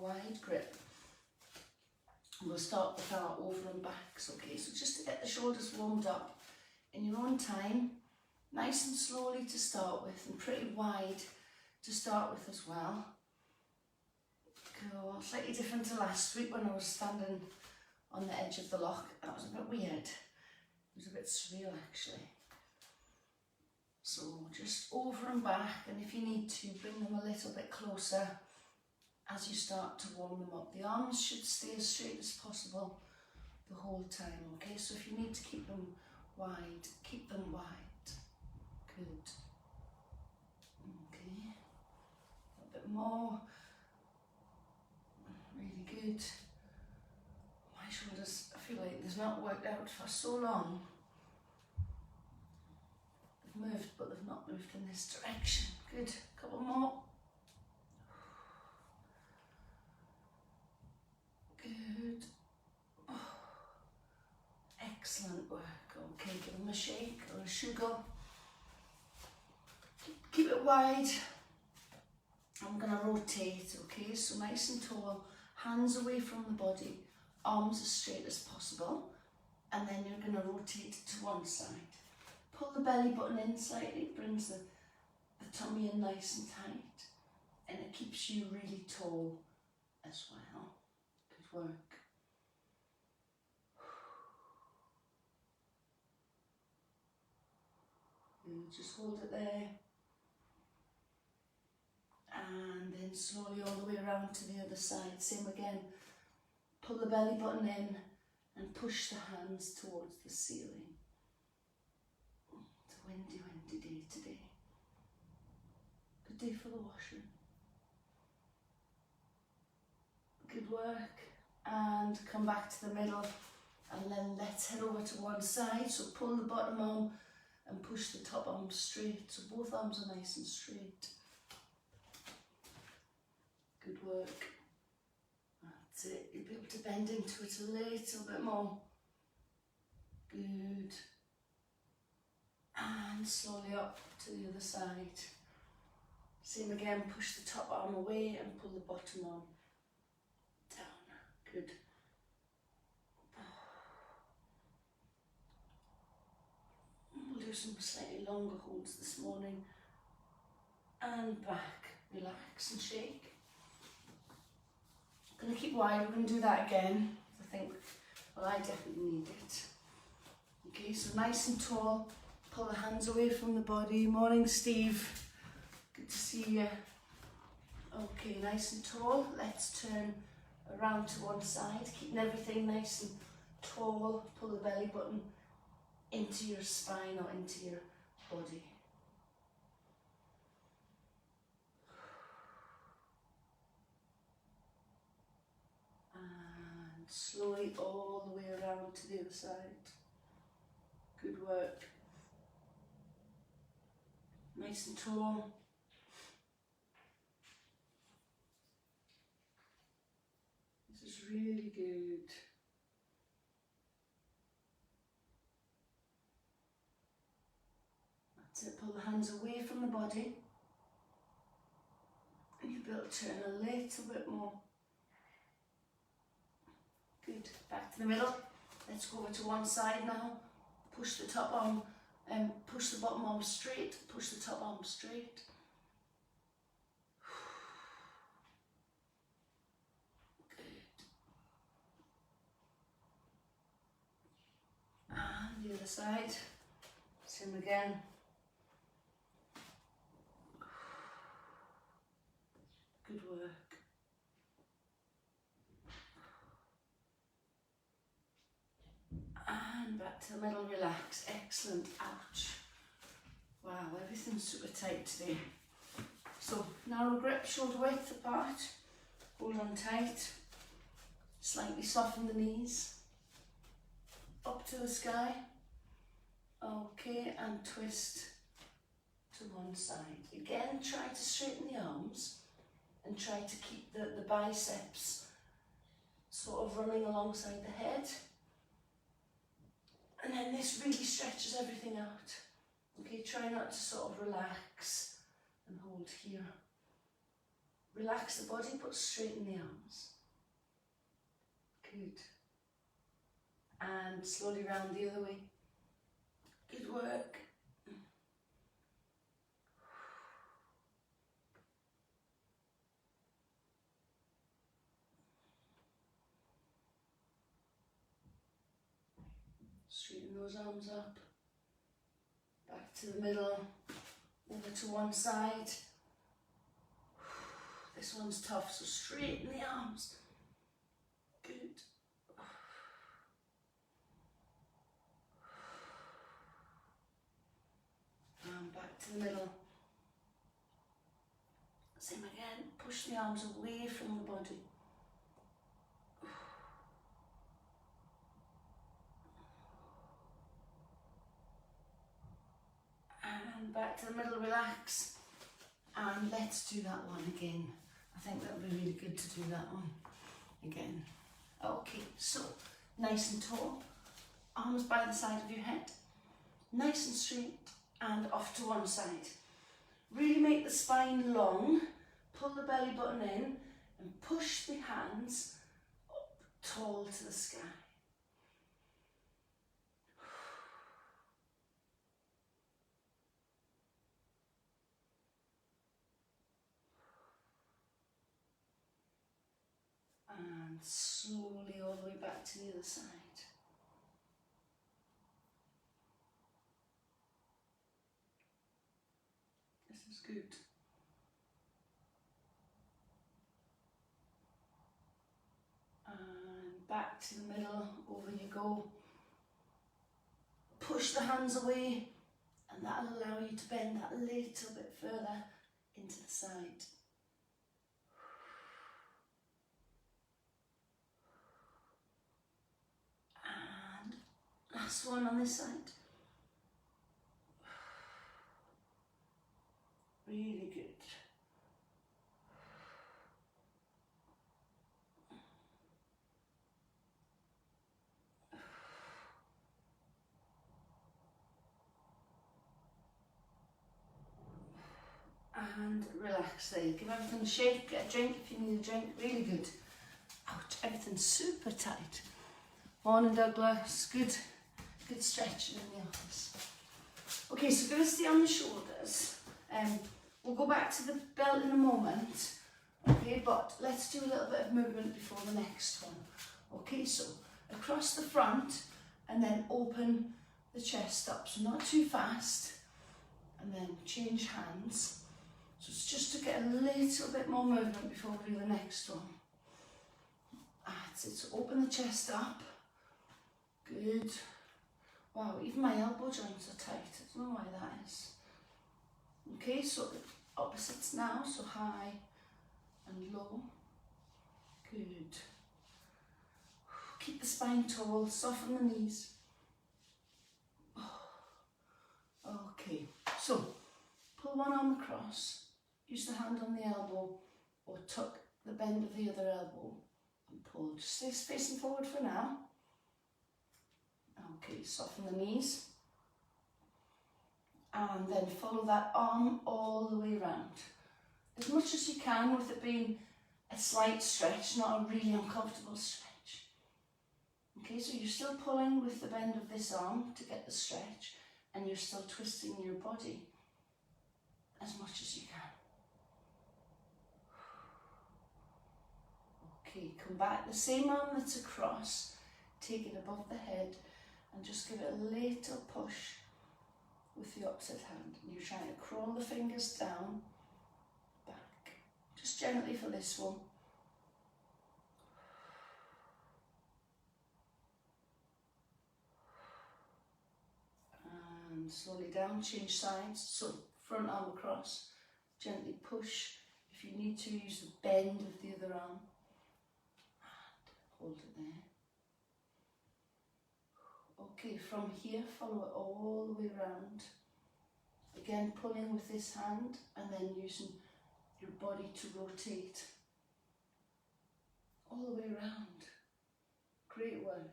wide grip. We'll start with our over and backs, okay? So just to get the shoulders warmed up in your own time, nice and slowly to start with, and pretty wide to start with as well. Cool. Slightly different to last week when I was standing on the edge of the lock. That was a bit weird. It was a bit surreal actually. So just over and back, and if you need to, bring them a little bit closer as you start to warm them up. The arms should stay as straight as possible the whole time, okay? So if you need to keep them wide, keep them wide. Good. Okay. A bit more. Really good. My shoulders, I feel like they've not worked out for so long. They've moved, but they've not moved in this direction. Good. Couple more. Good. Oh, excellent work. Okay, give them a shake or a sugar. Keep it wide. I'm going to rotate, okay? So nice and tall, hands away from the body, arms as straight as possible, and then you're going to rotate to one side. Pull the belly button in slightly, brings the tummy in nice and tight, and it keeps you really tall as well. Good work. And just hold it there. And then slowly all the way around to the other side. Same again. Pull the belly button in and push the hands towards the ceiling. It's a windy, windy day today. Good day for the washing. Good work. And come back to the middle, and then let's head over to one side. So pull the bottom arm and push the top arm straight. So both arms are nice and straight. Good work. That's it. You'll be able to bend into it a little bit more. Good. And slowly up to the other side. Same again, push the top arm away and pull the bottom arm down. Good. We'll do some slightly longer holds this morning. And back. Relax and shake. Going to keep wide, we're going to do that again. I think, well, I definitely need it. Okay, so nice and tall, pull the hands away from the body. Morning, Steve. Good to see you. Okay, nice and tall. Let's turn around to one side, keeping everything nice and tall. Pull the belly button into your spine or into your body. Slowly all the way around to the other side. Good work. Nice and tall. This is really good. That's it. Pull the hands away from the body. And you'll be able to turn a little bit more. Good. Back to the middle. Let's go over to one side now. Push the top arm and push the bottom arm straight. Push the top arm straight. Good. And the other side. Same again. Good work. And back to the middle, relax. Excellent. Ouch. Wow, everything's super tight today. So, narrow grip, shoulder width apart. Hold on tight. Slightly soften the knees. Up to the sky. Okay, and twist to one side. Again, try to straighten the arms and try to keep the biceps sort of running alongside the head. And then this really stretches everything out. Okay, try not to sort of relax and hold here. Relax the body, but straighten the arms. Good. And slowly round the other way. Good work. Straighten those arms up. Back to the middle. Over to one side. This one's tough, so straighten the arms. Good. And back to the middle. Same again. Push the arms away from the body. And back to the middle, relax. And let's do that one again. I think that would be really good to do that one again. Okay, so nice and tall, arms by the side of your head, nice and straight, and off to one side. Really make the spine long, pull the belly button in, and push the hands up tall to the sky. And slowly all the way back to the other side. This is good. And back to the middle, over you go. Push the hands away, and that'll allow you to bend that a little bit further into the side. Last one on this side. Really good. And relax there. Give everything a shake, get a drink if you need a drink. Really good. Ouch, everything's super tight. Morning, Douglas. Good. Good stretching in the office. Okay, so we're going to stay on the shoulders. We'll go back to the belt in a moment. Okay, but let's do a little bit of movement before the next one. Okay, so across the front and then open the chest up. So not too fast. And then change hands. So it's just to get a little bit more movement before we do the next one. That's it. So open the chest up. Good. Wow, even my elbow joints are tight. I don't know why that is. Okay, so the opposites now. So high and low. Good. Keep the spine tall. Soften the knees. Okay, so pull one arm across. Use the hand on the elbow or tuck the bend of the other elbow and pull. Just stay facing forward for now. Okay, soften the knees. And then follow that arm all the way around. As much as you can with it being a slight stretch, not a really uncomfortable stretch. Okay, so you're still pulling with the bend of this arm to get the stretch and you're still twisting your body as much as you can. Okay, come back, the same arm that's across, take it above the head and just give it a little push with the opposite hand. And you're trying to crawl the fingers down, back, just gently for this one. And slowly down, change sides, so front arm across, gently push. If you need to, use the bend of the other arm. And hold it there. Okay, from here, follow it all the way around. Again, pulling with this hand and then using your body to rotate all the way around. Great work.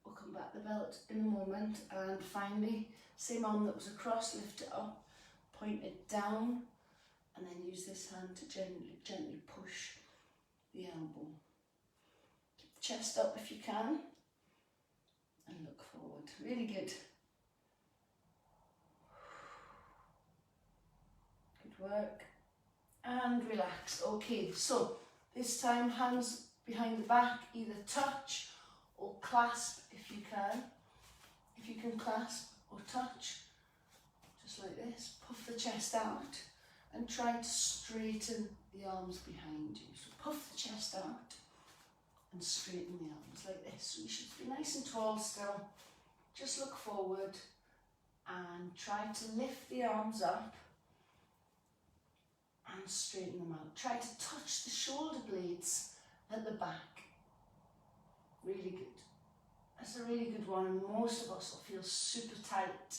We'll come back the belt in a moment, and finally Same arm that was across, lift it up, point it down, and then use this hand to gently push the elbow. Keep the chest up if you can, and look forward. Really good. Good work. And relax. Okay, so this time hands behind the back, either touch or clasp if you can. If you can clasp or touch, just like this, puff the chest out and try to straighten the arms behind you. So puff the chest out and straighten the arms like this. So you should be nice and tall still. Just look forward and try to lift the arms up and straighten them out. Try to touch the shoulder blades at the back. Really good. That's a really good one, and most of us will feel super tight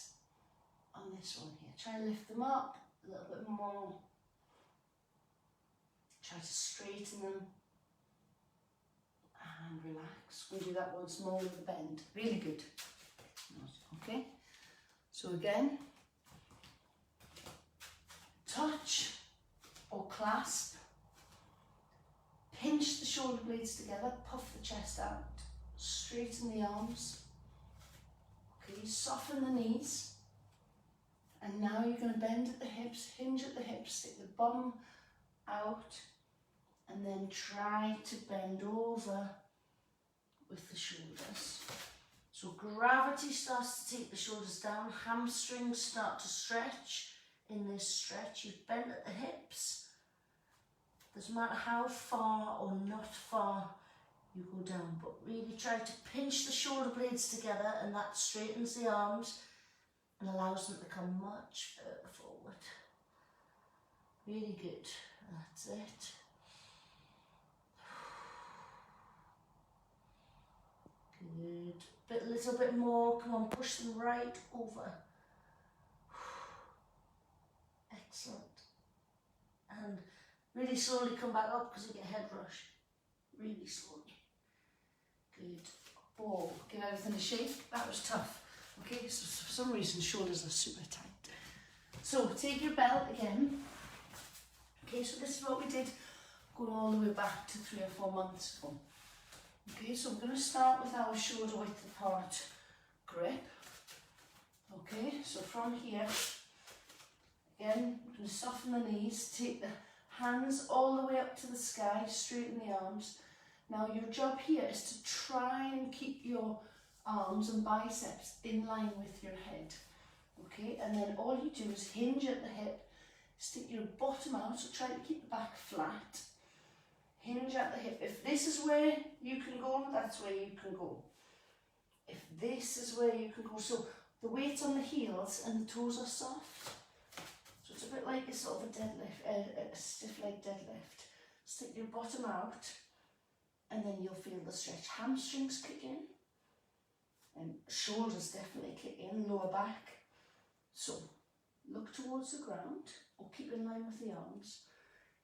on this one here. Try and lift them up a little bit more. Try to straighten them and relax. We'll do that once more with the bend. Really good. Okay, so again, touch or clasp, pinch the shoulder blades together, puff the chest out, straighten the arms, okay, soften the knees, and now you're going to bend at the hips, hinge at the hips, stick the bum out, and then try to bend over with the shoulders. So gravity starts to take the shoulders down, hamstrings start to stretch. In this stretch, you've bent at the hips. Doesn't matter how far or not far you go down, but really try to pinch the shoulder blades together, and that straightens the arms and allows them to come much further forward. Really good. That's it. Good. A little bit more. Come on, push them right over. Excellent. And really slowly come back up because you get head rush. Really slowly. Good. Oh, give everything a shake. That was tough. Okay, so for some reason shoulders are super tight. So take your belt again. Okay, so this is what we did going all the way back to 3 or 4 months ago. Okay, so we're going to start with our shoulder width apart grip. Okay, so from here, again, we're going to soften the knees, take the hands all the way up to the sky, straighten the arms. Now your job here is to try and keep your arms and biceps in line with your head. Okay, and then all you do is hinge at the hip, stick your bottom out, so try to keep the back flat. Hinge at the hip. If this is where you can go, that's where you can go. If this is where you can go, so the weight on the heels and the toes are soft. So it's a bit like a sort of a deadlift, a stiff leg deadlift. Stick your bottom out, and then you'll feel the stretch. Hamstrings kick in, and shoulders definitely kick in, lower back. So look towards the ground, or keep in line with the arms.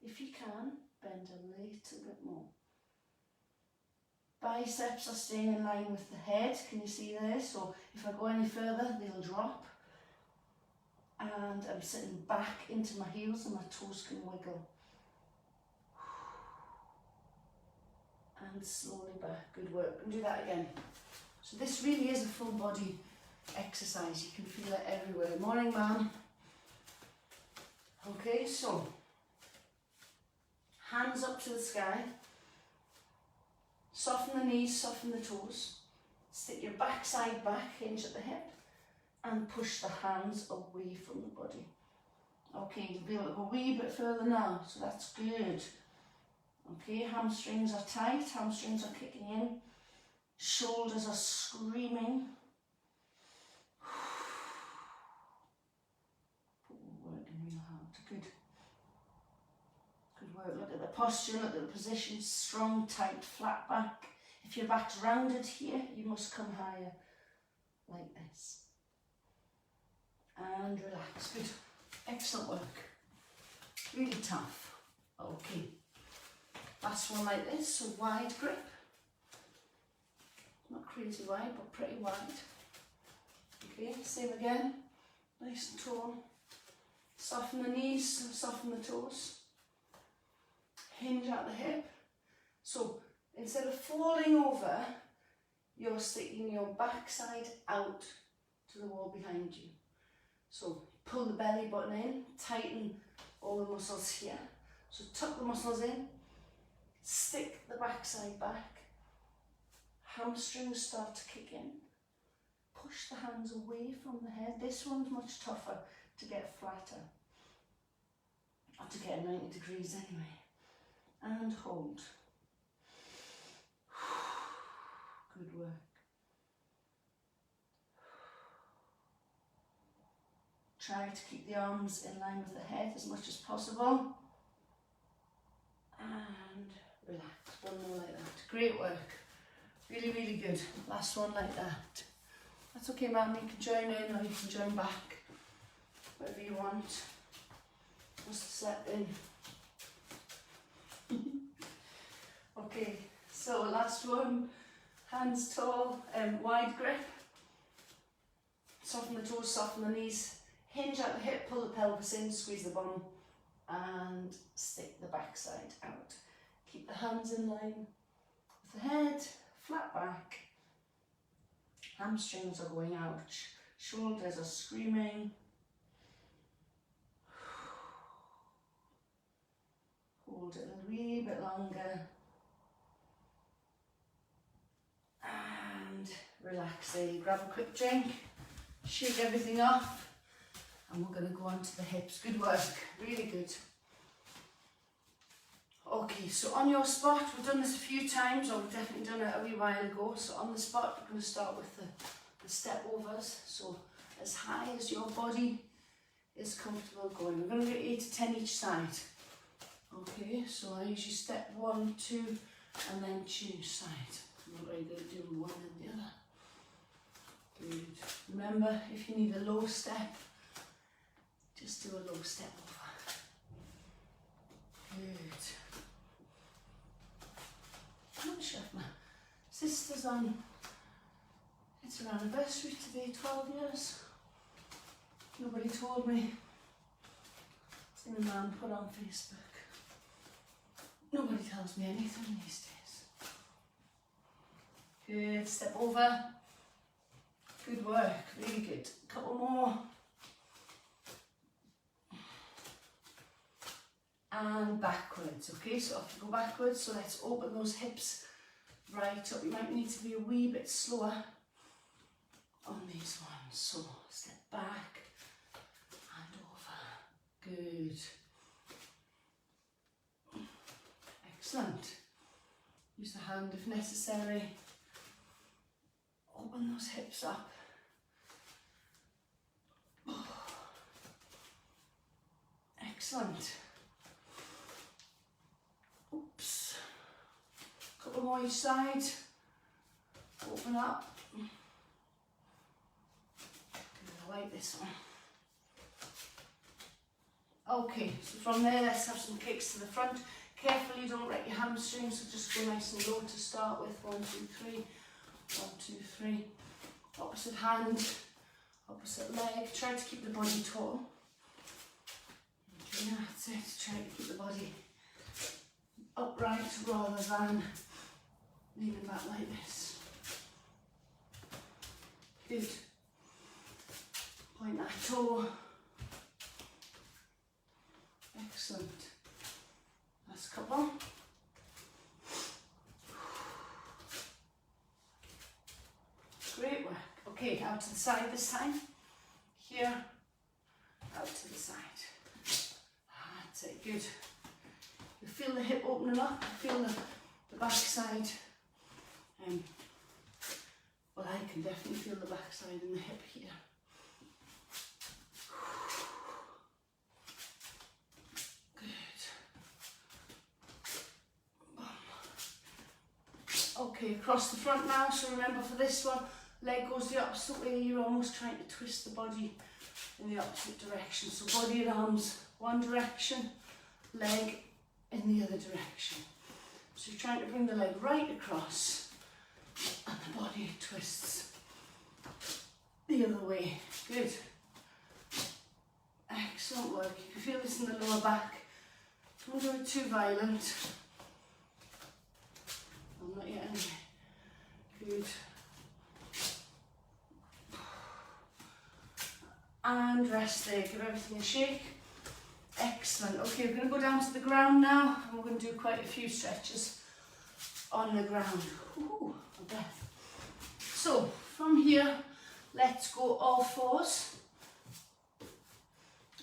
If you can, bend a little bit more. Biceps are staying in line with the head. Can you see there? So if I go any further, they'll drop. And I'm sitting back into my heels and my toes can wiggle. And slowly back. Good work. And do that again. So this really is a full body exercise. You can feel it everywhere. Morning, ma'am. Okay, so hands up to the sky. Soften the knees, soften the toes. Stick your backside back, hinge at the hip, and push the hands away from the body. Okay, you'll be able to go a wee bit further now, so that's good. Okay, hamstrings are tight, hamstrings are kicking in, shoulders are screaming. Working real hard. Good. Good work. Look at the posture, look at the position, strong, tight, flat back. If your back's rounded here, you must come higher, like this. And relax. Good. Excellent work. Really tough. Okay. Last one like this, so wide grip. Not crazy wide, but pretty wide. Okay, same again. nice and tall. Soften the knees, soften the toes. Hinge at the hip. So instead of falling over, you're sticking your backside out to the wall behind you. So pull the belly button in, tighten all the muscles here. So tuck the muscles in, stick the backside back. Hamstrings start to kick in. Push the hands away from the head. This one's much tougher to get flatter. Or to get 90 degrees anyway. And hold. Good work. Try to keep the arms in line with the head as much as possible. And relax. One more like that. Great work. Really, really good. Last one like that. That's okay, ma'am. You can join in or you can join back. Whatever you want. Just step in. Okay, so last one. Hands tall, wide grip. Soften the toes, soften the knees. Hinge at the hip, pull the pelvis in, squeeze the bum, and stick the backside out. Keep the hands in line with the head, flat back. Hamstrings are going out, shoulders are screaming. Hold it a wee bit longer. And relax there. Grab a quick drink, shake everything off. And we're going to go on to the hips. Good work, really good. Okay, so on your spot, we've done this a few times, or we've definitely done it a wee while ago. So on the spot, we're going to start with the step overs. So as high as your body is comfortable going. We're going to do 8 to 10 each side. Okay, so I usually step 1, 2, and then change side. I'm not really going to do one and the other. Good. Remember, if you need a low step, just do a low step over. Good. I'm not sure if my sister's on, it's her anniversary today, 12 years. Nobody told me. Seen a man put on Facebook. Nobody tells me anything these days. Good, step over. Good work, really good. Couple more. And backwards, okay, so if you go backwards, so let's open those hips right up. You might need to be a wee bit slower on these ones. So step back and over. Good. Excellent. Use the hand if necessary. Open those hips up. Excellent. Oops. Couple more each side. Open up. Good, I like this one. Okay, so from there let's have some kicks to the front. Carefully, don't wreck your hamstrings, so just go nice and low to start with. 1, 2, 3. 1, 2, 3. Opposite hand, opposite leg. Try to keep the body tall. Okay, that's it. Try to keep the body upright rather than leaning back like this. Good. Point that toe. Excellent. Last couple. Great work. Okay, out to the side this time. Here, out to the side. That's it, good. You feel the hip opening up, you feel the back side. Well, I can definitely feel the back side and the hip here. Okay, across the front now, so remember for this one, leg goes the opposite way, you're almost trying to twist the body in the opposite direction. So body and arms one direction, leg in the other direction. So you're trying to bring the leg right across and the body twists the other way. Good. Excellent work. You can feel this in the lower back. Don't do it too violent. I'm not yet anyway. Good. And rest there. Give everything a shake. Excellent. Okay, we're going to go down to the ground now, and we're going to do quite a few stretches on the ground. Ooh, a breath. So, from here, let's go all fours.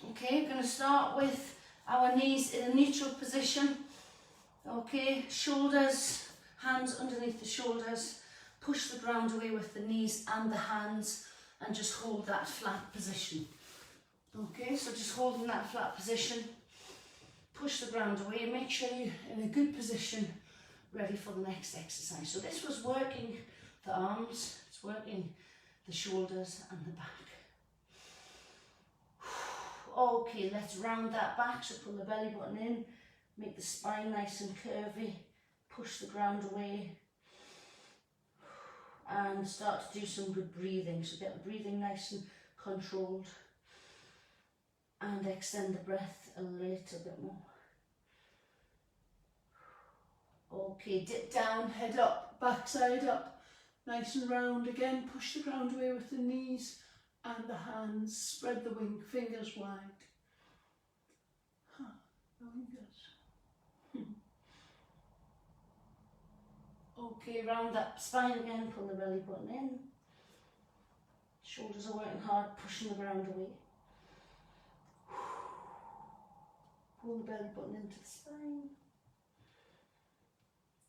Okay, we're going to start with our knees in a neutral position. Okay, shoulders, hands underneath the shoulders. Push the ground away with the knees and the hands, and just hold that flat position. Okay, so just holding that flat position. Push the ground away. Make sure you're in a good position, ready for the next exercise. So this was working the arms, it's working the shoulders and the back. Okay, let's round that back, so pull the belly button in, make the spine nice and curvy, push the ground away, and start to do some good breathing. So get the breathing nice and controlled, and extend the breath a little bit more. Okay, dip down, head up, backside up, nice and round again. Push the ground away with the knees and the hands. Spread the fingers wide. The fingers. Okay, round that spine again, pull the belly button in. Shoulders are working hard, pushing the ground away. Pull the belly button into the spine.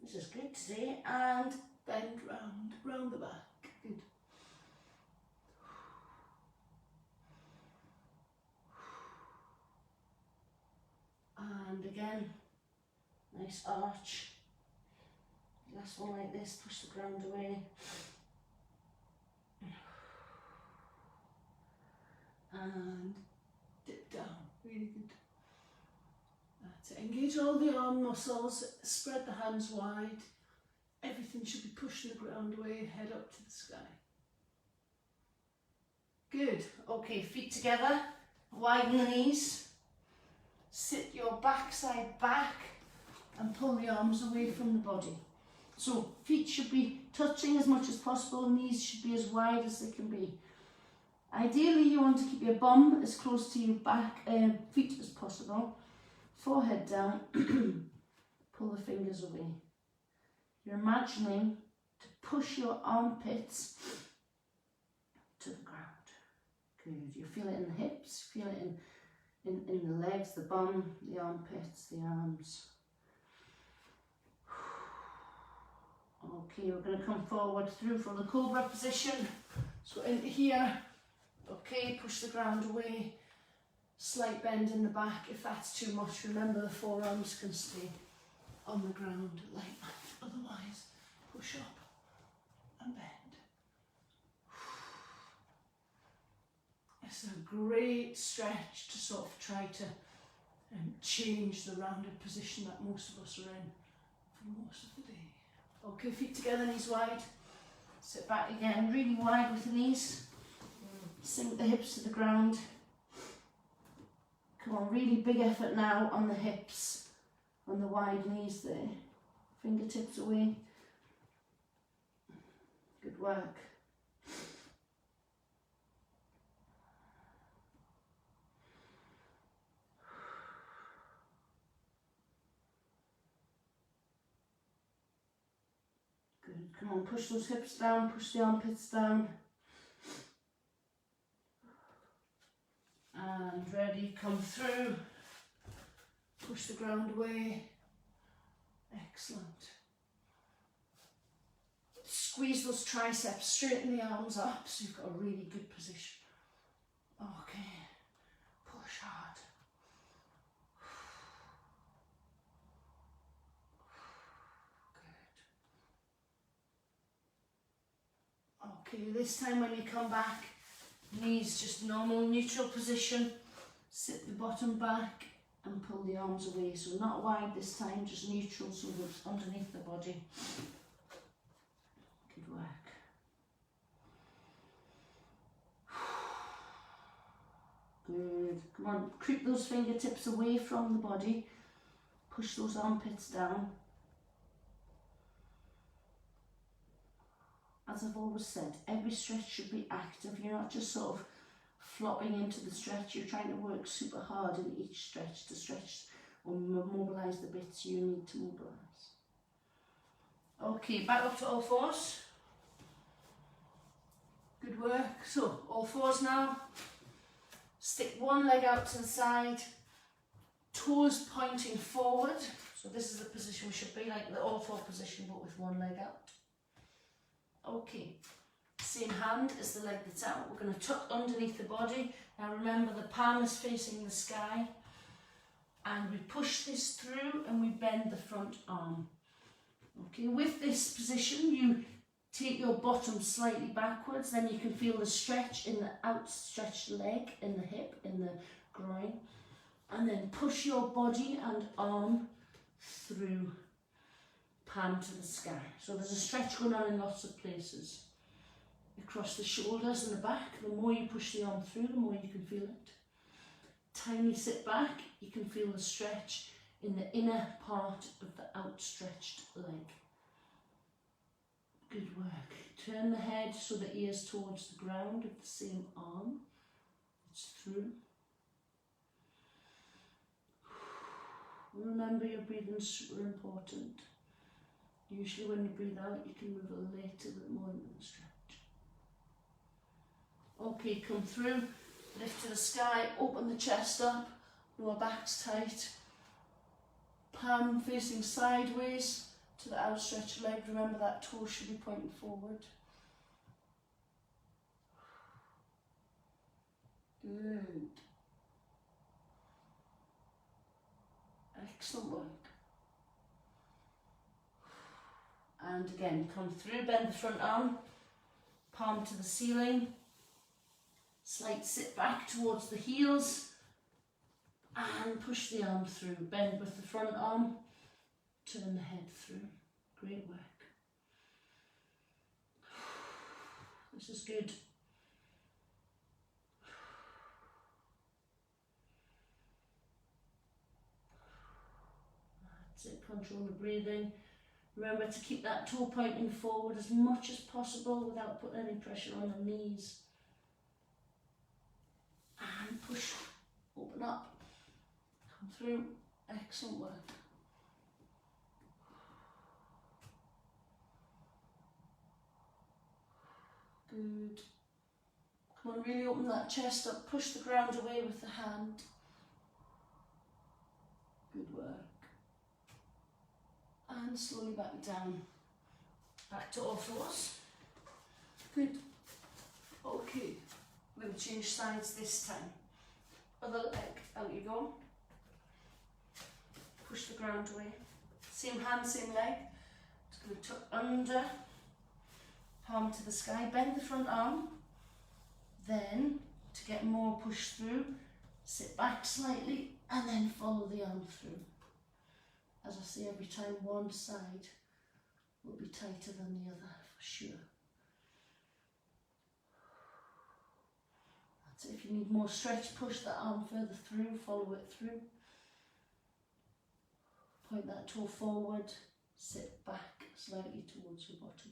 This is good today. And bend round the back. Good. And again, nice arch. Last one like this, push the ground away. And dip down, really good. That's it. Engage all the arm muscles, spread the hands wide. Everything should be pushing the ground away, head up to the sky. Good. Okay, feet together, widen the knees. Sit your backside back and pull the arms away from the body. So feet should be touching as much as possible, knees should be as wide as they can be. Ideally you want to keep your bum as close to your back feet as possible. Forehead down, pull the fingers away. You're imagining to push your armpits to the ground. Good. You feel it in the hips, feel it in the legs, the bum, the armpits, the arms. Okay, we're going to come forward through from the Cobra position. So into here. Okay, push the ground away. Slight bend in the back. If that's too much, remember the forearms can stay on the ground like that. Otherwise, push up and bend. It's a great stretch to sort of try to change the rounded position that most of us are in for most of the day. Okay, feet together, knees wide. Sit back again, really wide with the knees. Sink the hips to the ground. Come on, really big effort now on the hips, on the wide knees there. Fingertips away. Good work. Good, come on, push those hips down, push the armpits down. And ready, come through. Push the ground away. Excellent. Squeeze those triceps, straighten the arms up so you've got a really good position. Okay, push hard. Good. Okay, this time when you come back, knees just normal neutral position. Sit the bottom back and pull the arms away. So not wide this time, just neutral, so it's underneath the body. Good work. Good. Come on, creep those fingertips away from the body. Push those armpits down. As I've always said, every stretch should be active. You're not just sort of flopping into the stretch. You're trying to work super hard in each stretch to stretch or mobilise the bits you need to mobilise. Okay, back up to all fours. Good work. So, all fours now. Stick one leg out to the side, toes pointing forward. So this is the position we should be, like the all four position, but with one leg out. Okay, same hand as the leg that's out. We're going to tuck underneath the body. Now remember, the palm is facing the sky. And we push this through and we bend the front arm. Okay, with this position, you take your bottom slightly backwards, then you can feel the stretch in the outstretched leg, in the hip, in the groin. And then push your body and arm through, palm to the sky. So there's a stretch going on in lots of places. Across the shoulders and the back, the more you push the arm through, the more you can feel it. Tiny sit back, you can feel the stretch in the inner part of the outstretched leg. Good work. Turn the head so the ear's towards the ground with the same arm. It's through. Remember, your breathing is super important. Usually when you breathe out, you can move a little bit more into the stretch. Okay, come through. Lift to the sky, open the chest up, lower back's tight. Palm facing sideways to the outstretched leg. Remember that toe should be pointing forward. Good. Excellent work. And again, come through, bend the front arm, palm to the ceiling. Slight sit back towards the heels and push the arm through. Bend with the front arm, turn the head through. Great work. This is good. That's it, control the breathing. Remember to keep that toe pointing forward as much as possible without putting any pressure on the knees. And push, open up, come through, excellent work. Good. Come on, really open that chest up, push the ground away with the hand. Good work. And slowly back down, back to all fours. Good. Okay. We're going to change sides this time. Other leg, out you go. Push the ground away. Same hand, same leg. Just going to tuck under, palm to the sky, bend the front arm. Then, to get more push through, sit back slightly and then follow the arm through. As I say, every time one side will be tighter than the other, for sure. If you need more stretch, push that arm further through, follow it through. Point that toe forward, sit back slightly towards your bottom.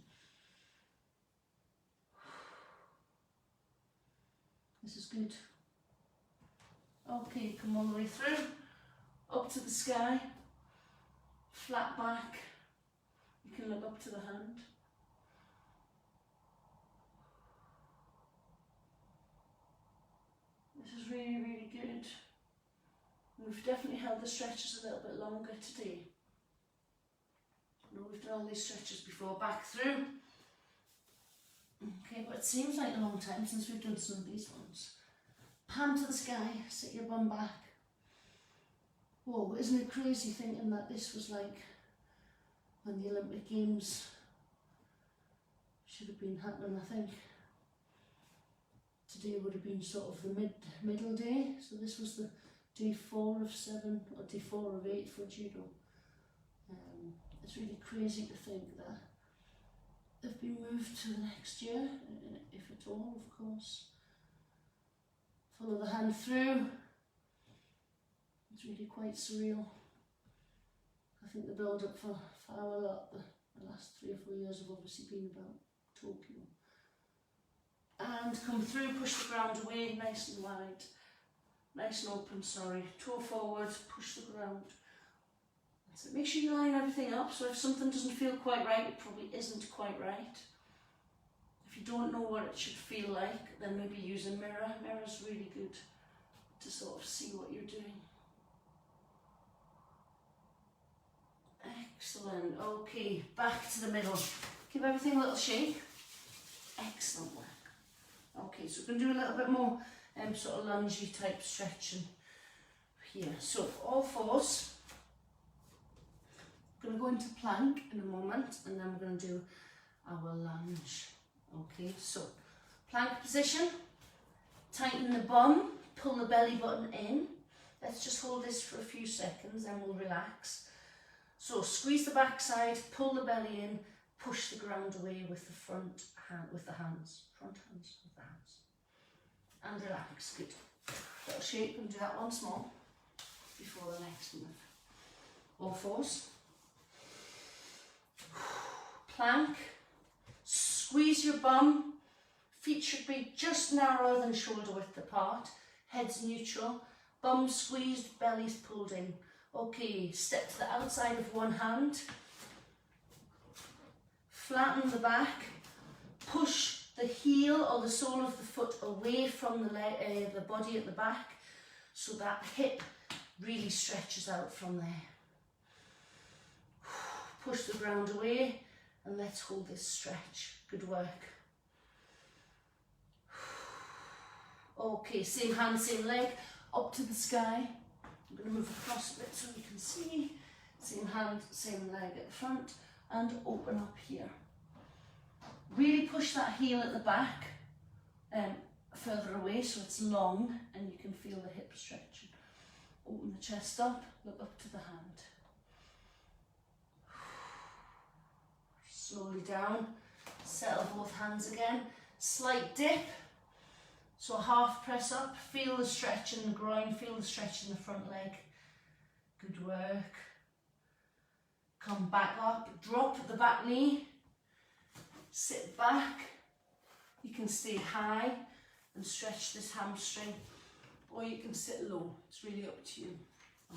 This is good. Okay, come all the way through, up to the sky, flat back. You can look up to the hand. This is really, really good. We've definitely held the stretches a little bit longer today. I know we've done all these stretches before. Back through. Okay, but it seems like a long time since we've done some of these ones. Palm to the sky, sit your bum back. Whoa, isn't it crazy thinking that this was like when the Olympic Games should have been happening, I think. Today would have been sort of the middle day, so this was the day 4 of 7 or day 4 of 8 for judo. It's really crazy to think that they've been moved to the next year, if at all, of course. Follow the hand through. It's really quite surreal. I think the build up for our lot, the last 3 or 4 years have obviously been about Tokyo. And come through, push the ground away, nice and wide. Nice and open, sorry. Toe forward, push the ground. That's it. Make sure you line everything up, so if something doesn't feel quite right, it probably isn't quite right. If you don't know what it should feel like, then maybe use a mirror. Mirror's really good to sort of see what you're doing. Excellent. Okay, back to the middle. Give everything a little shake. Excellent work. Okay, so we're going to do a little bit more sort of lungey type stretching here. So all fours. We're going to go into plank in a moment, and then we're going to do our lunge. Okay, so plank position. Tighten the bum, pull the belly button in. Let's just hold this for a few seconds, and we'll relax. So squeeze the backside, pull the belly in, push the ground away with the front hand, with the hands, front hands with the hands, and relax. Good. Little shake, and do that once more before the next move. All fours. Plank. Squeeze your bum. Feet should be just narrower than shoulder width apart. Head's neutral. Bum squeezed, belly's pulled in. Okay, step to the outside of one hand. Flatten the back. Push the heel or the sole of the foot away from the body at the back, so that hip really stretches out from there. Push the ground away, and let's hold this stretch. Good work. Okay, same hand, same leg, up to the sky. I'm going to move across a bit so you can see. Same hand, same leg at the front, and open up here. Really push that heel at the back further away so it's long and you can feel the hip stretching. Open the chest up, look up to the hand. Slowly down, settle both hands again. Slight dip, so half press up, feel the stretch in the groin, feel the stretch in the front leg. Good work. Come back up, drop the back knee, sit back. You can stay high and stretch this hamstring, or you can sit low. It's really up to you.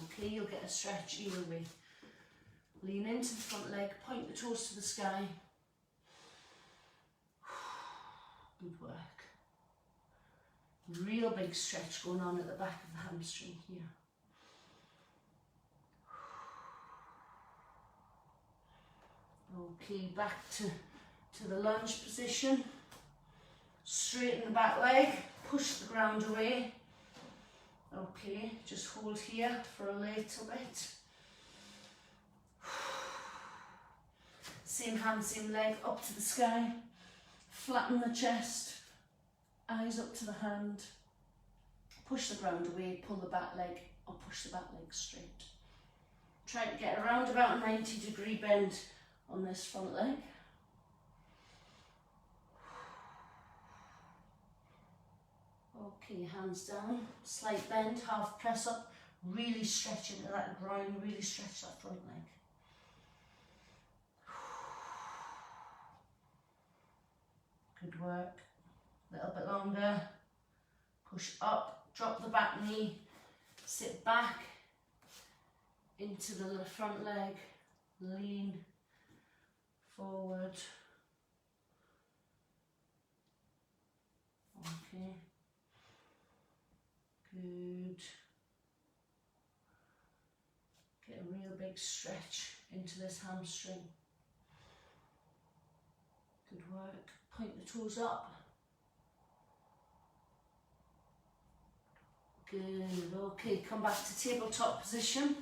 Okay, you'll get a stretch either way. Lean into the front leg, point the toes to the sky. Good work. Real big stretch going on at the back of the hamstring here. Okay, back to the lunge position. Straighten the back leg, push the ground away. Okay, just hold here for a little bit. Same hand, same leg, up to the sky. Flatten the chest, eyes up to the hand. Push the ground away, pull the back leg, or push the back leg straight. Try to get around about a 90-degree bend on this front leg. Okay, hands down, slight bend, half press up, really stretch into that groin, really stretch that front leg. Good work. A little bit longer. Push up, drop the back knee, sit back into the front leg, lean forward. Okay. Good. Get a real big stretch into this hamstring. Good work. Point the toes up. Good. Okay, come back to tabletop position.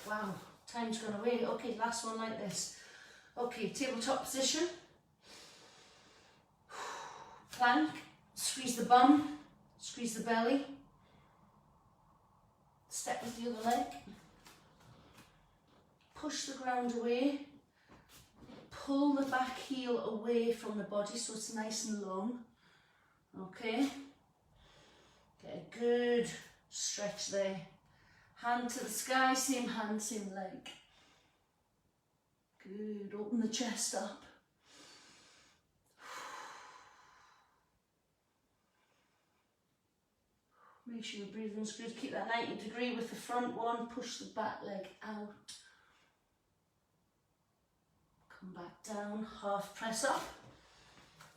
Wow, time's gone away. Okay, last one like this. Okay, tabletop position. Plank. Squeeze the bum, squeeze the belly, step with the other leg, push the ground away, pull the back heel away from the body so it's nice and long, Okay, get a good stretch there. Hand to the sky, same hand, same leg. Good, open the chest up. Make sure your breathing's good. Keep that 90 with the front one. Push the back leg out. Come back down. Half press up.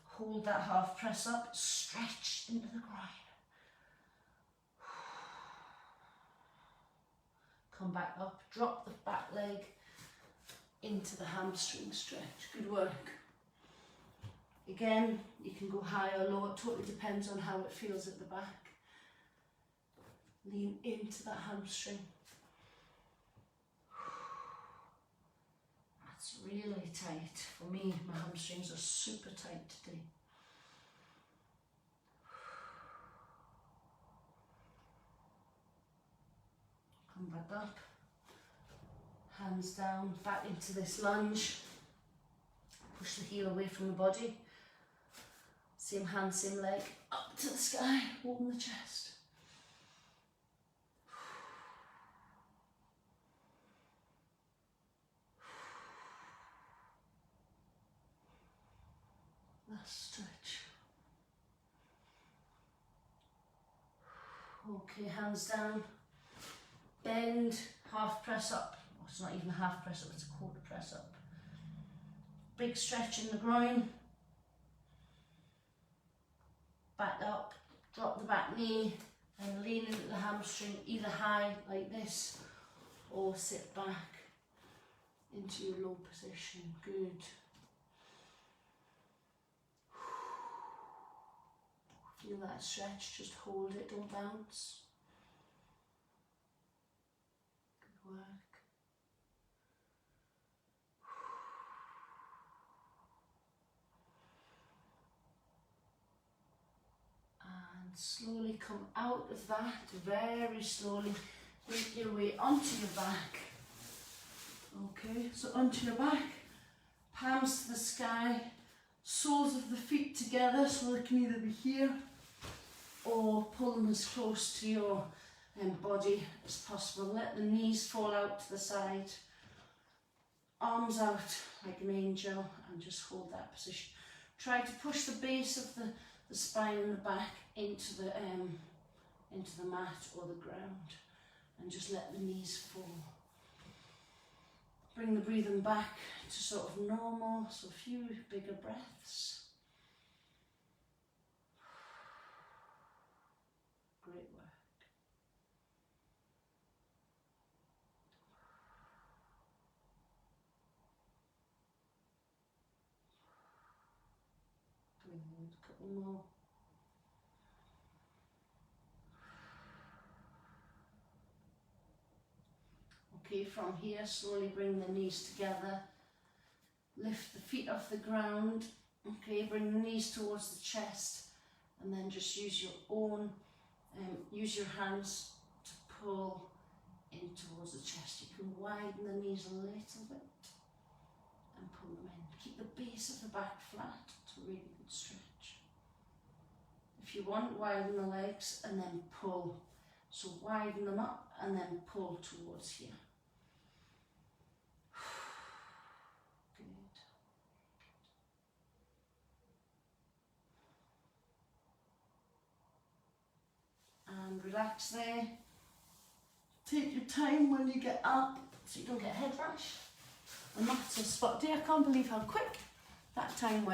Hold that half press up. Stretch into the groin. Come back up. Drop the back leg into the hamstring stretch. Good work. Again, you can go high or low. It totally depends on how it feels at the back. Lean into that hamstring. That's really tight. For me, my hamstrings are super tight today. Come back up. Hands down, back into this lunge. Push the heel away from the body. Same hand, same leg. Up to the sky. Open the chest. Last stretch. Okay, hands down. Bend, half press up. Oh, it's not even a half press up, it's a quarter press up. Big stretch in the groin. Back up, drop the back knee and lean into the hamstring, either high like this or sit back into your low position. Good. Feel that stretch, just hold it, don't bounce. Good work. And slowly come out of that, very slowly. Make your way onto your back. Okay, so onto your back, palms to the sky, soles of the feet together so they can either be here or pull them as close to your body as possible. Let the knees fall out to the side, arms out like an angel, and just hold that position. Try to push the base of the spine and the back into the mat or the ground, and just let the knees fall. Bring the breathing back to sort of normal, so a few bigger breaths. Great work. A couple more. Okay, from here, slowly bring the knees together. Lift the feet off the ground. Okay, bring the knees towards the chest, and then just use your own, use your hands to pull in towards the chest. You can widen the knees a little bit and pull them in. Keep the base of the back flat. It's a really good stretch. If you want, widen the legs and then pull. So widen them up and then pull towards here. And relax there. Take your time when you get up so you don't get head rash. And that's a spot day. I can't believe how quick that time went.